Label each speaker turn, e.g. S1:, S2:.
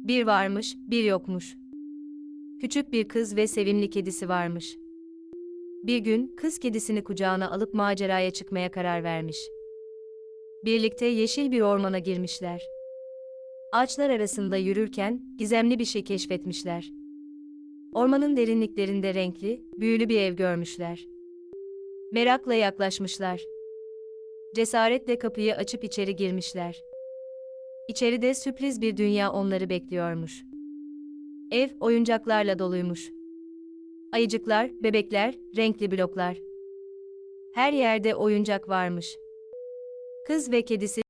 S1: Bir varmış, bir yokmuş. Küçük bir kız ve sevimli kedisi varmış. Bir gün kız kedisini kucağına alıp maceraya çıkmaya karar vermiş. Birlikte yeşil bir ormana girmişler. Ağaçlar arasında yürürken gizemli bir şey keşfetmişler. Ormanın derinliklerinde renkli, büyülü bir ev görmüşler. Merakla yaklaşmışlar. Cesaretle kapıyı açıp içeri girmişler. İçeride sürpriz bir dünya onları bekliyormuş. Ev oyuncaklarla doluymuş. Ayıcıklar, bebekler, renkli bloklar. Her yerde oyuncak varmış. Kız ve kedisi